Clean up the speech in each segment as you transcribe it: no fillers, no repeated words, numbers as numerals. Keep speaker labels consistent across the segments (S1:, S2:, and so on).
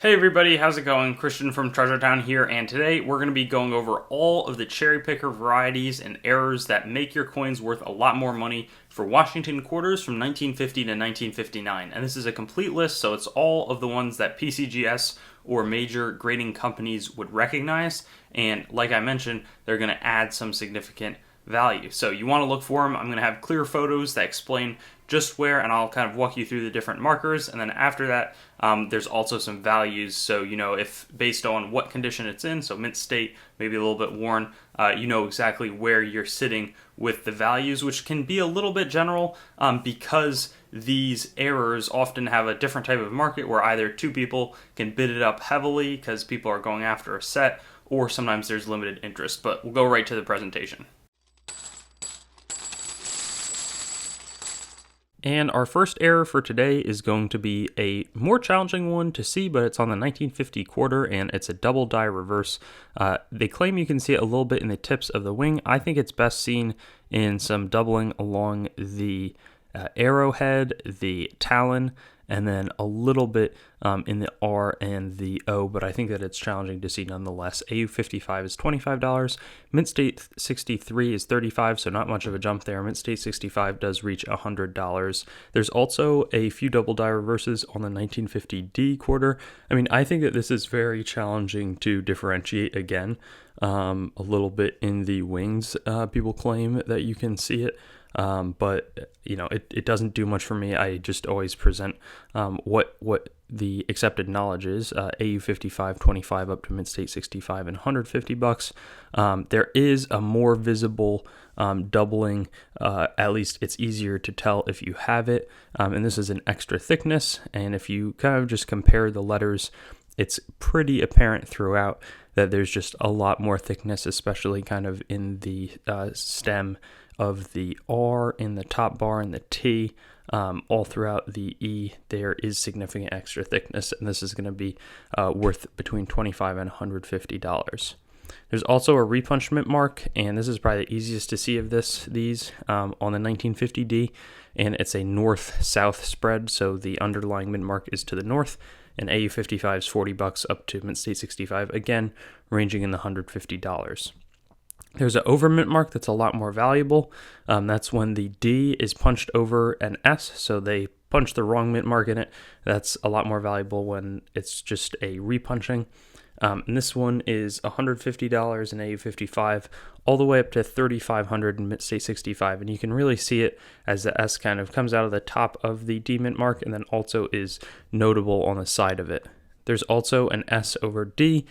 S1: Hey everybody, how's it going? Christian from Treasure Town here, and today we're going to be going over all of the cherry picker varieties and errors that make your coins worth a lot more money for Washington quarters from 1950 to 1959. And this is a complete list, so it's all of the ones that PCGS or major grading companies would recognize. And like I mentioned, they're going to add some significant value. So you want to look for them. I'm going to have clear photos that explain just where, and I'll kind of walk you through the different markers. And then after that, there's also some values. So, if based on what condition it's in, so mint state, maybe a little bit worn, you know exactly where you're sitting with the values, which can be a little bit general because these errors often have a different type of market where either two people can bid it up heavily because people are going after a set, or sometimes there's limited interest. But we'll go right to the presentation. And our first error for today is going to be a more challenging one to see, but it's on the 1950 quarter, and it's a double die reverse. They claim you can see it a little bit in the tips of the wing. I think it's best seen in some doubling along the arrowhead, the talon, and then a little bit in the R and the O, but I think that it's challenging to see nonetheless. AU55 is $25, Mint State 63 is $35, so not much of a jump there. Mint State 65 does reach $100. There's also a few double die reverses on the 1950D quarter. I think that this is very challenging to differentiate again. A little bit in the wings, people claim that you can see it. But it doesn't do much for me. I just always present what the accepted knowledge is. AU 55, 25 up to Mint State 65 and $150. There is a more visible doubling. At least it's easier to tell if you have it. And this is an extra thickness. And if you kind of just compare the letters, it's pretty apparent throughout that there's just a lot more thickness, especially kind of in the stem of the R, in the top bar, and the T, all throughout the E. There is significant extra thickness, and this is going to be worth between $25 and $150. There's also a repunched mint mark, and this is probably the easiest to see of these on the 1950D, and it's a north-south spread, so the underlying mint mark is to the north, and AU55 is $40 up to Mint State 65, again, ranging in the $150. There's an over mint mark that's a lot more valuable. That's when the D is punched over an S, so they punch the wrong mint mark in it. That's a lot more valuable when it's just a repunching. And this one is $150 in AU55, all the way up to $3,500 in Mint State 65. And you can really see it as the S kind of comes out of the top of the D mint mark and then also is notable on the side of it. There's also an S over D,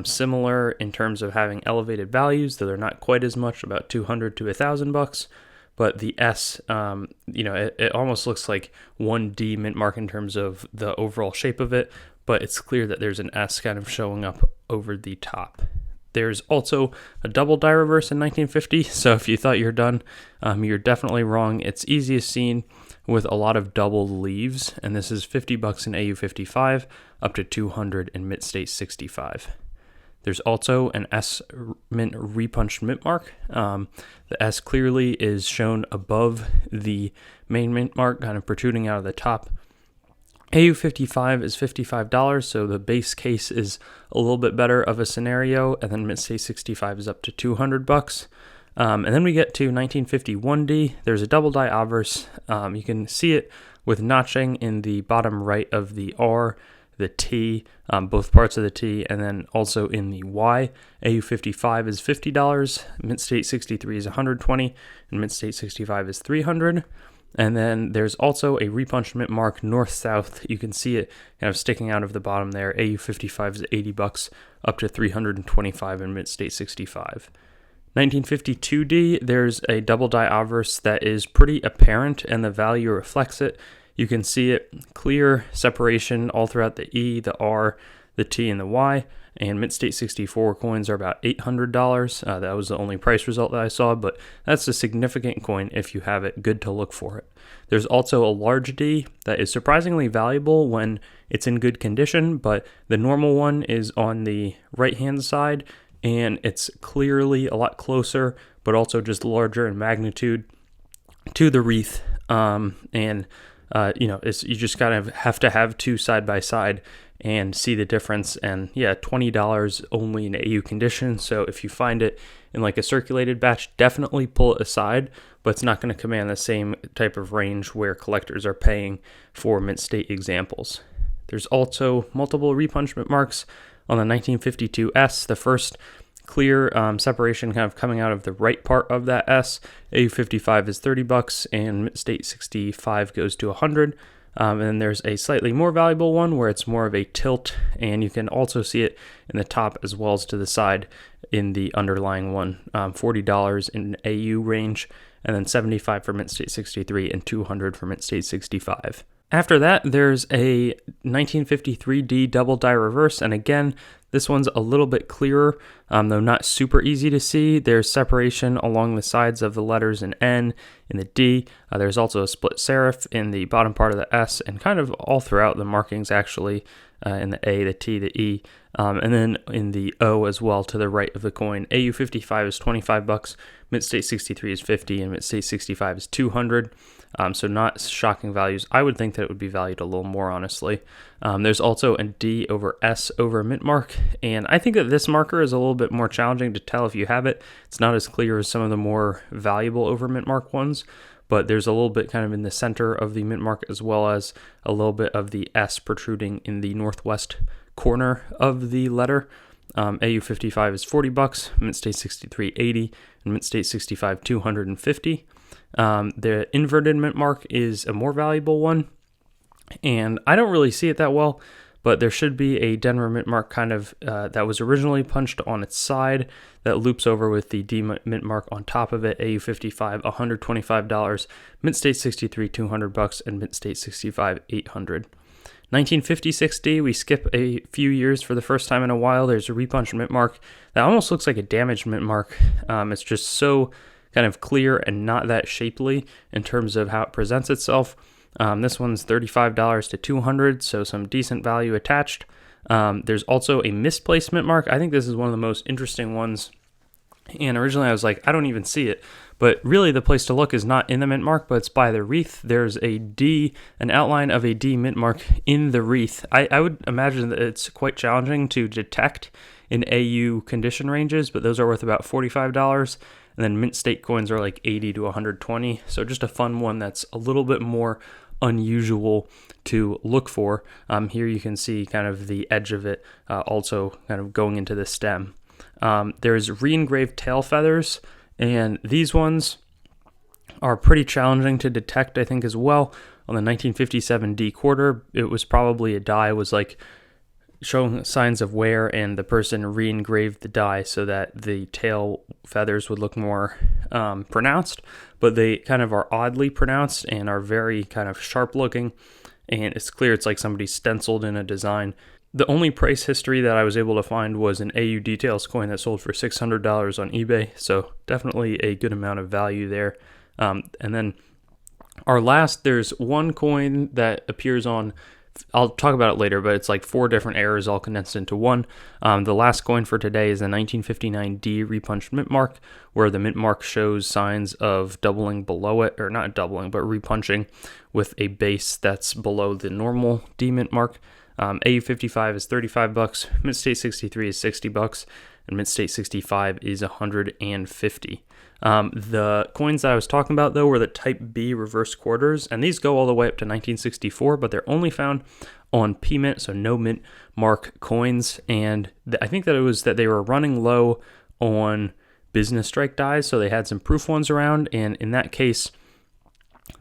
S1: similar in terms of having elevated values, though they're not quite as much, about $200 to $1,000. But the S, it almost looks like one D mint mark in terms of the overall shape of it, but it's clear that there's an S kind of showing up over the top. There's also a double die reverse in 1950, so if you thought you're done, you're definitely wrong. It's easiest seen with a lot of double leaves, and this is $50 in AU55, up to $200 in Mint State 65. There's also an S mint repunched mint mark. The S clearly is shown above the main mint mark, kind of protruding out of the top. AU55 is $55, so the base case is a little bit better of a scenario, and then Mint State 65 is up to $200. And then we get to 1951D. There's a double die obverse. You can see it with notching in the bottom right of the R, the T, both parts of the T, and then also in the Y. AU55 is $50, Mint State 63 is $120, and Mint State 65 is $300. And then there's also a repunched mint mark north-south. You can see it kind of sticking out of the bottom there. AU55 is $80, up to $325 in Mint State 65. 1952D, there's a double die obverse that is pretty apparent, and the value reflects it. You can see it clear separation all throughout the E, the R, the T, and the Y. And Mint State 64 coins are about $800. That was the only price result that I saw, but that's a significant coin if you have it. Good to look for it. There's also a large D that is surprisingly valuable when it's in good condition, but the normal one is on the right-hand side, and it's clearly a lot closer, but also just larger in magnitude to the wreath. You just kind of have to have two side by side. and see the difference. And yeah, $20 only in AU condition. So if you find it in like a circulated batch, definitely pull it aside, but it's not going to command the same type of range where collectors are paying for mint state examples. There's also multiple repunchment marks on the 1952 S. The first clear separation kind of coming out of the right part of that S. AU55 is $30 and mint state 65 goes to 100. And then there's a slightly more valuable one where it's more of a tilt, and you can also see it in the top as well as to the side in the underlying one. $40 in AU range, and then $75 for mint state 63 and $200 for mint state 65. After that, there's a 1953D double die reverse, and again, this one's a little bit clearer, though not super easy to see. There's separation along the sides of the letters in N, in the D. There's also a split serif in the bottom part of the S, and kind of all throughout the markings actually, in the A, the T, the E, and then in the O as well to the right of the coin. AU55 is $25, mint state 63 is $50, and mint state 65 is $200. So not shocking values. I would think that it would be valued a little more, honestly. There's also a D over S over mint mark, and I think that this marker is a little bit more challenging to tell if you have it. It's not as clear as some of the more valuable over mint mark ones, but there's a little bit kind of in the center of the mint mark, as well as a little bit of the S protruding in the northwest corner of the letter. AU55 is $40, mint state 63 $80, and mint state 65 $250. The inverted mint mark is a more valuable one, and I don't really see it that well, but there should be a Denver mint mark kind of that was originally punched on its side that loops over with the D mint mark on top of it. AU55 $125, mint state 63 $200, and mint state 65 $800. 1956D, we skip a few years for the first time in a while. There's a repunched mint mark that almost looks like a damaged mint mark. It's just so kind of clear and not that shapely in terms of how it presents itself. This one's $35 to $200, so some decent value attached. There's also a misplaced mint mark. I think this is one of the most interesting ones. And originally I was like, I don't even see it. But really the place to look is not in the mint mark, but it's by the wreath. There's a D, an outline of a D mint mark in the wreath. I would imagine that it's quite challenging to detect in AU condition ranges, but those are worth about $45. And then mint state coins are like $80 to $120. So just a fun one that's a little bit more unusual to look for. Here you can see kind of the edge of it also kind of going into the stem. There's re-engraved tail feathers, and these ones are pretty challenging to detect, I think, as well. On the 1957 D quarter, it was probably a die was like showing signs of wear, and the person re-engraved the die so that the tail feathers would look more pronounced, but they kind of are oddly pronounced and are very kind of sharp looking, and it's clear it's like somebody stenciled in a design. The only price history that I was able to find was an AU Details coin that sold for $600 on eBay, so definitely a good amount of value there. And then our last, there's one coin that appears on, I'll talk about it later, but it's like 4 different errors all condensed into one. The last coin for today is the 1959D repunched mint mark, where the mint mark shows signs of doubling below it, or not doubling, but repunching with a base that's below the normal D mint mark. AU55 is $35, mint state 63 is $60, and mint state 65 is $150. The coins that I was talking about, though, were the Type B reverse quarters, and these go all the way up to 1964, but they're only found on P-mint, so no mint mark coins, and I think that it was that they were running low on business strike dies, so they had some proof ones around, and in that case,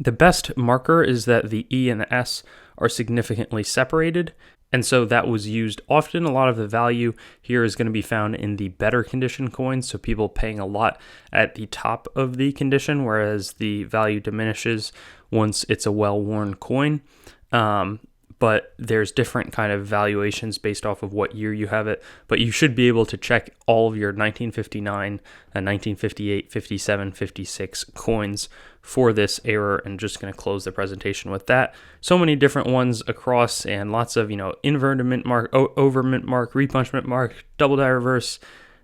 S1: the best marker is that the E and the S are significantly separated, and so that was used often. A lot of the value here is going to be found in the better condition coins, so people paying a lot at the top of the condition, whereas the value diminishes once it's a well-worn coin. But there's different kind of valuations based off of what year you have it, but you should be able to check all of your 1959, 1958, 57, 56 coins for this error, and just going to close the presentation with that. So many different ones across, and lots of, inverted mint mark, over mint mark, repunch mint mark, double die reverse,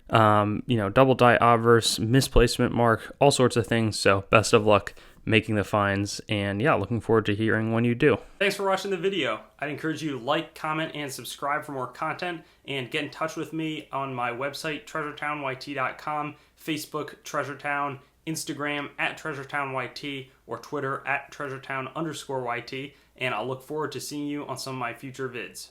S1: double die obverse, misplacement mark, all sorts of things. So best of luck making the finds, and yeah, looking forward to hearing when you do. Thanks for watching the video. I'd encourage you to like, comment, and subscribe for more content, and get in touch with me on my website, treasuretown.yt.com, Facebook, Treasuretown, Instagram @TreasuretownYT, or Twitter @Treasuretown_YT, and I'll look forward to seeing you on some of my future vids.